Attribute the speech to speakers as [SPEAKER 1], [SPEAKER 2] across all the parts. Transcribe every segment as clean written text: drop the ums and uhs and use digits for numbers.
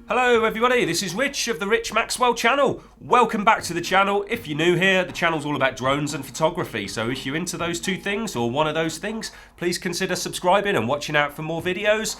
[SPEAKER 1] Hello everybody, this is Rich of the Rich Maxwell channel. Welcome back to the channel. If you're new here, the channel's all about drones and photography, so if you're into those two things or one of those things, please consider subscribing and watching out for more videos.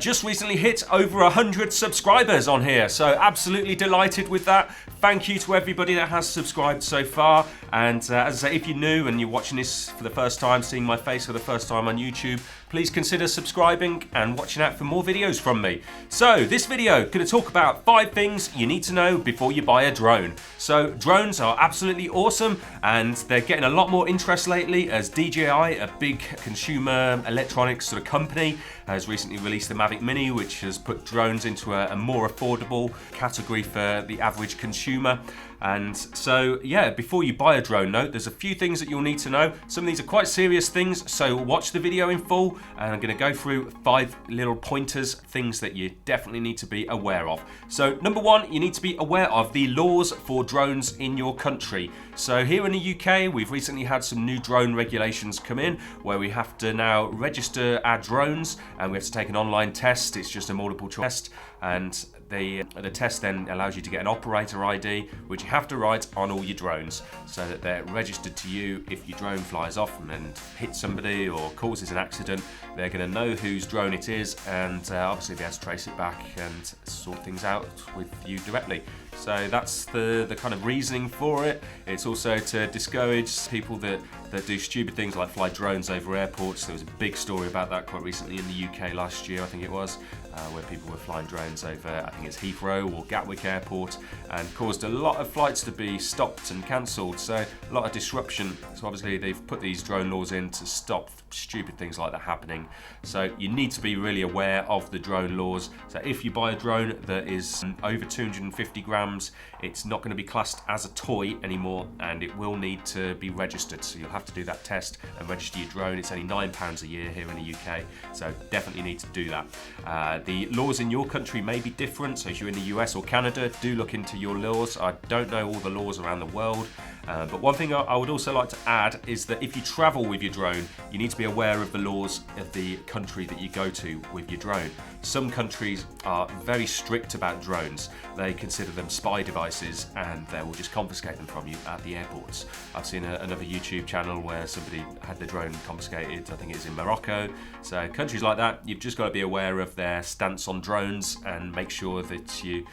[SPEAKER 1] Just recently hit over 100 subscribers on here, so absolutely delighted with that. Thank you to everybody that has subscribed so far, and as I say, if you're new and you're watching this for the first time, seeing my face for the first time on YouTube, please consider subscribing and watching out for more videos from me. So this video, going to talk about 5 things you need to know before you buy a drone. So drones are absolutely awesome and they're getting a lot more interest lately as DJI, a big consumer electronics sort of company, has recently released the Mavic Mini, which has put drones into a more affordable category for the average consumer. And so, yeah, before you buy a drone, there's a few things that you'll need to know. Some of these are quite serious things, so watch the video in full, and I'm going to go through 5 little pointers, things that you definitely need to be aware of. So, number 1, you need to be aware of the laws for drones in your country. So here in the UK, we've recently had some new drone regulations come in, where we have to now register our drones, and we have to take an online test. It's just a multiple choice test, and the test then allows you to get an operator ID, which you have to write on all your drones so that they're registered to you. If your drone flies off and hits somebody or causes an accident, they're going to know whose drone it is, and obviously be able to trace it back and sort things out with you directly. So that's the kind of reasoning for it. It's also to discourage people that do stupid things like fly drones over airports. There was a big story about that quite recently in the UK last year, I think it was, where people were flying drones over, I think it's Heathrow or Gatwick Airport, and caused a lot of flights to be stopped and cancelled, so a lot of disruption. So obviously they've put these drone laws in to stop stupid things like that happening. So you need to be really aware of the drone laws. So if you buy a drone that is over 250 grams, it's not going to be classed as a toy anymore, and it will need to be registered. So you'll have to do that test and register your drone. It's only £9 a year here in the UK, so definitely need to do that. The laws in your country may be different, so if you're in the US or Canada, do look into your laws. I don't know all the laws around the world, but one thing I would also like to add is that if you travel with your drone, you need to be aware of the laws of the country that you go to with your drone. Some countries are very strict about drones. They consider them spy devices, and they will just confiscate them from you at the airports. I've seen another YouTube channel where somebody had their drone confiscated, I think it's in Morocco. So countries like that, you've just got to be aware of their stance on drones and make sure that you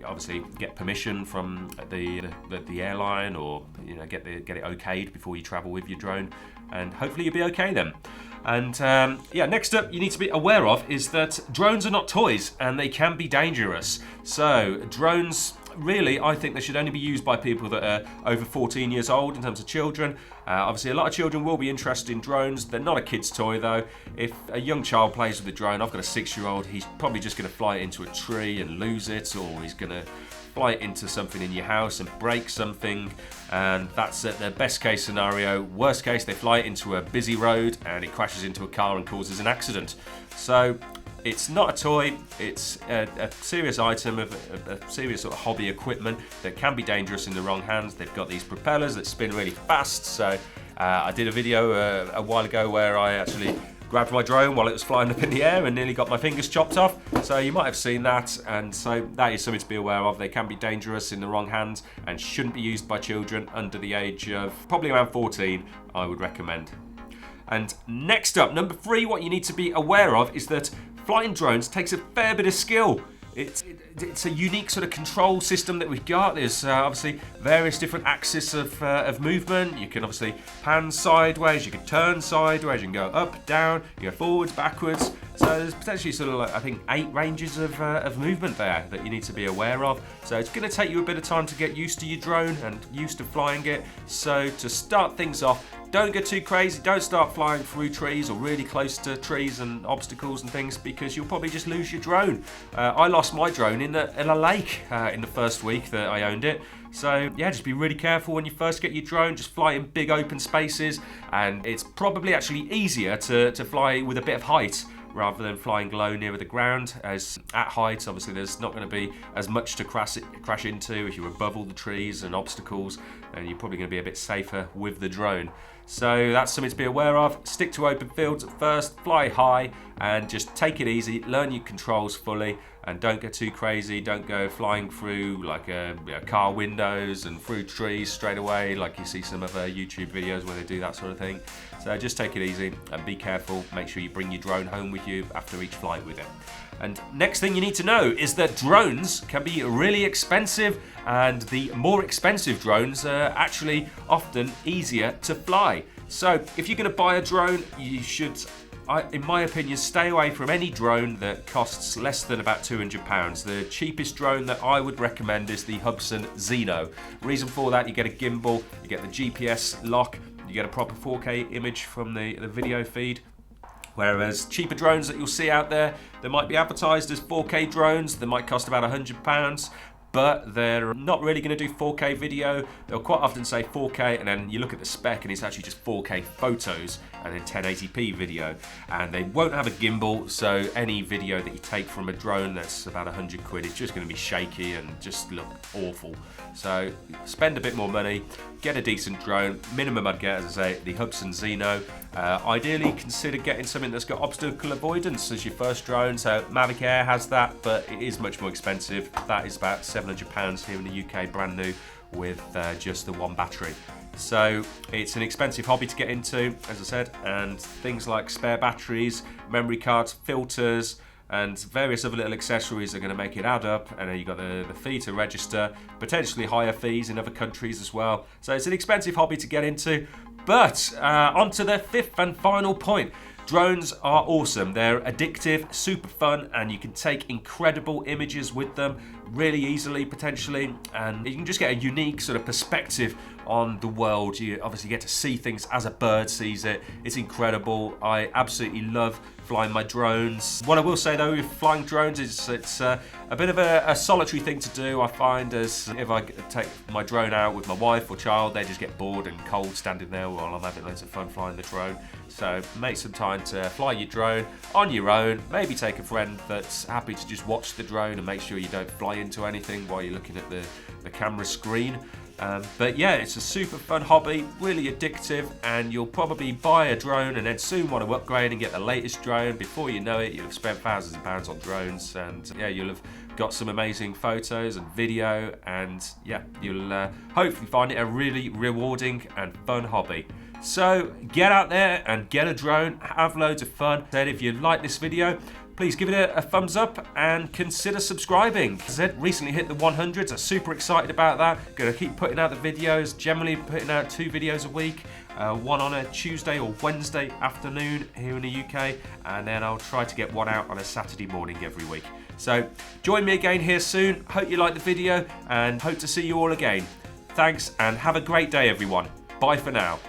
[SPEAKER 1] obviously get permission from the airline, or get it okayed before you travel with your drone, and hopefully you'll be okay then. And yeah, next up you need to be aware of is that drones are not toys and they can be dangerous. So drones, really, I think they should only be used by people that are over 14 years old in terms of children. Obviously, a lot of children will be interested in drones. They're not a kid's toy, though. If a young child plays with a drone, I've got a 6-year-old, he's probably just going to fly it into a tree and lose it, or he's going to fly it into something in your house and break something, and that's the best case scenario. Worst case, they fly it into a busy road and it crashes into a car and causes an accident. So it's not a toy, it's a serious item of a serious sort of hobby equipment that can be dangerous in the wrong hands. They've got these propellers that spin really fast, so I did a video a while ago where I actually grabbed my drone while it was flying up in the air and nearly got my fingers chopped off. So you might have seen that, and so that is something to be aware of. They can be dangerous in the wrong hands and shouldn't be used by children under the age of probably around 14, I would recommend. And next up, number 3, what you need to be aware of is that flying drones takes a fair bit of skill. It's a unique sort of control system that we've got. There's obviously various different axes of movement. You can obviously pan sideways, you can turn sideways, you can go up, down, you go forwards, backwards. So there's potentially sort of like, I think, 8 ranges of movement there that you need to be aware of. So it's going to take you a bit of time to get used to your drone and used to flying it. So to start things off, don't get too crazy. Don't start flying through trees or really close to trees and obstacles and things, because you'll probably just lose your drone. I lost my drone in a lake in the first week that I owned it. So yeah, just be really careful when you first get your drone. Just fly in big open spaces, and it's probably actually easier to fly with a bit of height rather than flying low near the ground, as at height obviously there's not going to be as much to crash into. If you're above all the trees and obstacles, then you're probably going to be a bit safer with the drone. So that's something to be aware of. Stick to open fields at first, fly high, and just take it easy, learn your controls fully, and don't get too crazy. Don't go flying through like car windows and through trees straight away like you see some other YouTube videos where they do that sort of thing. So just take it easy and be careful. Make sure you bring your drone home with you after each flight with it. And next thing you need to know is that drones can be really expensive, and the more expensive drones are actually often easier to fly. So if you're going to buy a drone, you should, in my opinion, stay away from any drone that costs less than about £200. The cheapest drone that I would recommend is the Hubsan Zino. Reason for that, you get a gimbal, you get the GPS lock, you get a proper 4K image from the video feed. Whereas cheaper drones that you'll see out there, they might be advertised as 4K drones, they might cost about £100, but they're not really going to do 4K video. They'll quite often say 4K, and then you look at the spec and it's actually just 4K photos and then 1080p video. And they won't have a gimbal, so any video that you take from a drone that's about 100 quid is just going to be shaky and just look awful. So spend a bit more money, get a decent drone. Minimum I'd get, as I say, the Hubsan Zino. Ideally consider getting something that's got obstacle avoidance as your first drone. So Mavic Air has that, but it is much more expensive. That is about £700 here in the UK, brand new, with just the one battery. So it's an expensive hobby to get into, as I said, and things like spare batteries, memory cards, filters, and various other little accessories are going to make it add up. And then you've got the fee to register, potentially higher fees in other countries as well. So it's an expensive hobby to get into. But on to the fifth and final point. Drones are awesome. They're addictive, super fun, and you can take incredible images with them really easily, potentially, and you can just get a unique sort of perspective on the world. You obviously get to see things as a bird sees it. It's incredible. I absolutely love flying my drones. What I will say though with flying drones is it's a bit of a solitary thing to do, I find, as if I take my drone out with my wife or child, they just get bored and cold standing there while I'm having loads of fun flying the drone. So make some time to fly your drone on your own. Maybe take a friend that's happy to just watch the drone and make sure you don't fly into anything while you're looking at the camera screen. But yeah, it's a super fun hobby, really addictive, and you'll probably buy a drone and then soon want to upgrade and get the latest drone. Before you know it, you'll have spent thousands of pounds on drones, and yeah, you'll have got some amazing photos and video, and yeah, you'll hopefully find it a really rewarding and fun hobby. So get out there and get a drone, have loads of fun. And if you like this video, please give it a thumbs up and consider subscribing. As I said, recently hit the 100s. I'm super excited about that. Gonna keep putting out the videos, generally putting out 2 videos a week. One on a Tuesday or Wednesday afternoon here in the UK, and then I'll try to get one out on a Saturday morning every week. So join me again here soon. Hope you liked the video and hope to see you all again. Thanks and have a great day, everyone. Bye for now.